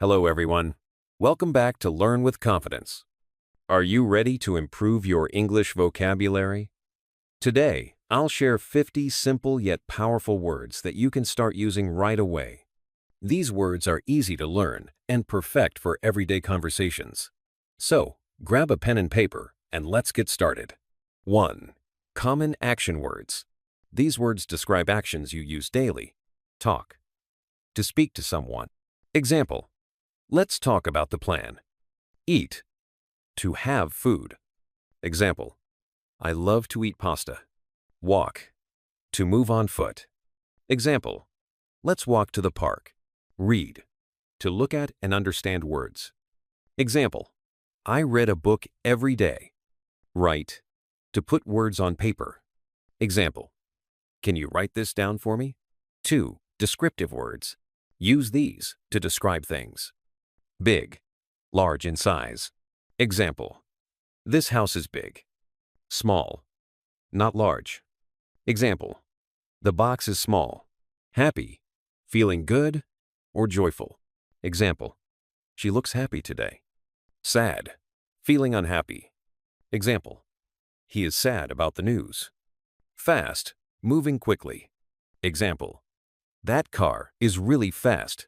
Hello, everyone. Welcome back to Learn with Confidence. Are you ready to improve your English vocabulary? Today, I'll share 50 simple yet powerful words that you can start using right away. These words are easy to learn and perfect for everyday conversations. So, grab a pen and paper and let's get started. 1. Common action words. These words describe actions you use daily. Talk. To speak to someone. Example. Let's talk about the plan. Eat. To have food. Example. I love to eat pasta. Walk. To move on foot. Example. Let's walk to the park. Read. To look at and understand words. Example. I read a book every day. Write. To put words on paper. Example. Can you write this down for me? 2. Descriptive words. Use these to describe things. Big. Large in size. Example. This house is big. Small. Not large. Example. The box is small. Happy. Feeling good or joyful. Example. She looks happy today. Sad. Feeling unhappy. Example. He is sad about the news. Fast. Moving quickly. Example. That car is really fast.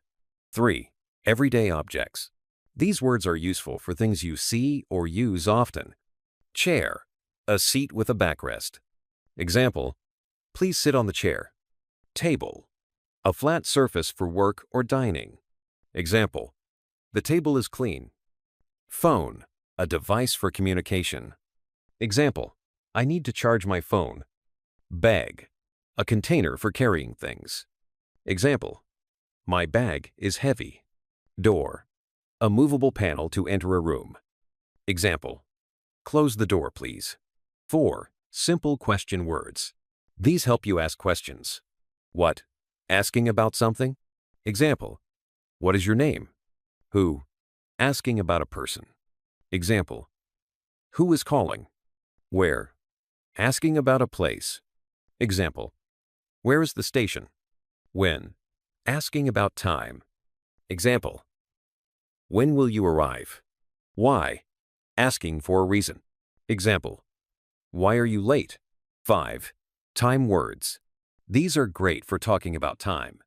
3. Everyday objects. These words are useful for things you see or use often. Chair. A seat with a backrest. Example. Please sit on the chair. Table. A flat surface for work or dining. Example. The table is clean. Phone. A device for communication. Example. I need to charge my phone. Bag. A container for carrying things. Example. My bag is heavy. Door. A movable panel to enter a room. Example. Close the door, please. 4. Simple question words. These help you ask questions. What? Asking about something? Example. What is your name? Who? Asking about a person. Example. Who is calling? Where? Asking about a place. Example. Where is the station? When? Asking about time. Example. When will you arrive? Why? Asking for a reason. Example. Why are you late? 5. Time words. These are great for talking about time.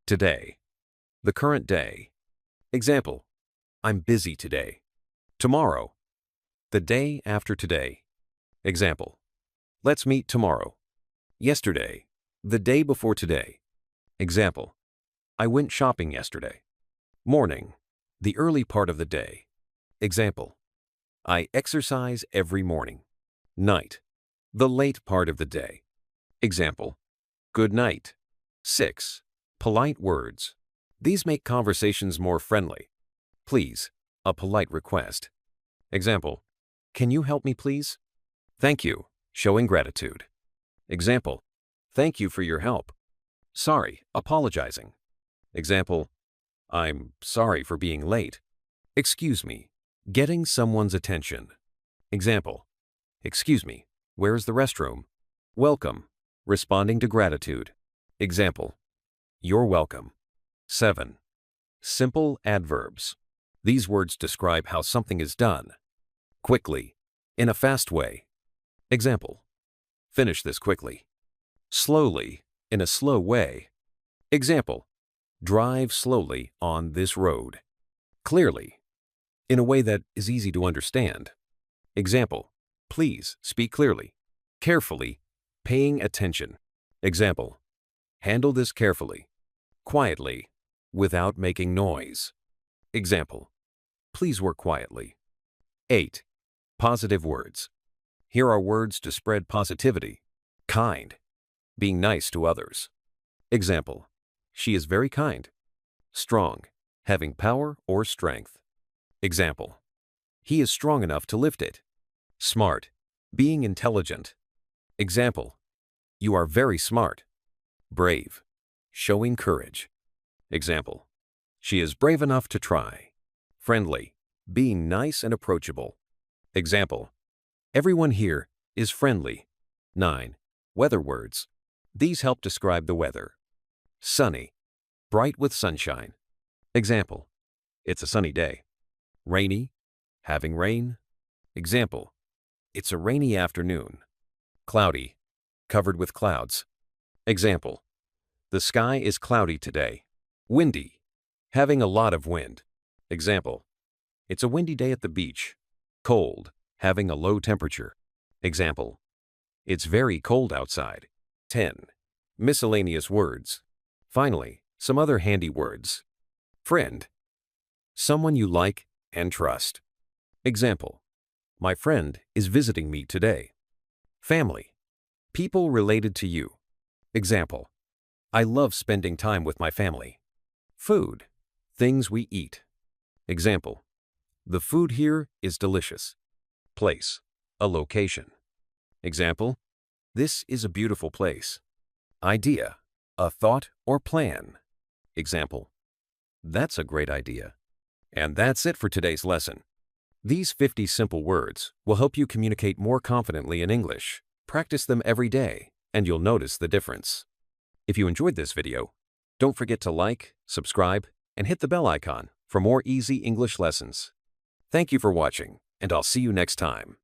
Today. The current day. Example. I'm busy today. Tomorrow. The day after today. Example. Let's meet tomorrow. Yesterday. The day before today. Example. I went shopping yesterday. Morning. The early part of the day. Example. I exercise every morning. Night. The late part of the day. Example. Good night. 6. Polite words. These make conversations more friendly. Please. A polite request. Example. Can you help me, please? Thank you. Showing gratitude. Example. Thank you for your help. Sorry. Apologizing. Example. I'm sorry for being late. Excuse me. Getting someone's attention. Example. Excuse me. Where is the restroom? Welcome. Responding to gratitude. Example. You're welcome. 7. Simple adverbs. These words describe how something is done. Quickly. In a fast way. Example. Finish this quickly. Slowly. In a slow way. Example. Drive slowly on this road. Clearly. In a way that is easy to understand. Example. Please speak clearly. Carefully. Paying attention. Example. Handle this carefully. Quietly. Without making noise. Example. Please work quietly. 8. Positive words. Here are words to spread positivity. Kind. Being nice to others. Example. She is very kind. Strong. Having power or strength. Example. He is strong enough to lift it. Smart. Being intelligent. Example. You are very smart. Brave. Showing courage. Example. She is brave enough to try. Friendly. Being nice and approachable. Example. Everyone here is friendly. 9. Weather words. These help describe the weather. Sunny. Bright with sunshine. Example. It's a sunny day. Rainy, having rain. Example, it's a rainy afternoon. Cloudy, covered with clouds. Example, the sky is cloudy today. Windy, having a lot of wind. Example, it's a windy day at the beach. Cold, having a low temperature. Example, it's very cold outside. 10. Miscellaneous words. Finally, some other handy words. Friend, someone you like and trust. Example, my friend is visiting me today. Family, people related to you. Example, I love spending time with my family. Food, things we eat. Example, the food here is delicious. Place, a location. Example, this is a beautiful place. Idea, a thought or plan. Example, that's a great idea. And that's it for today's lesson. These 50 simple words will help you communicate more confidently in English. Practice them every day, and you'll notice the difference. If you enjoyed this video, don't forget to like, subscribe, and hit the bell icon for more easy English lessons. Thank you for watching, and I'll see you next time.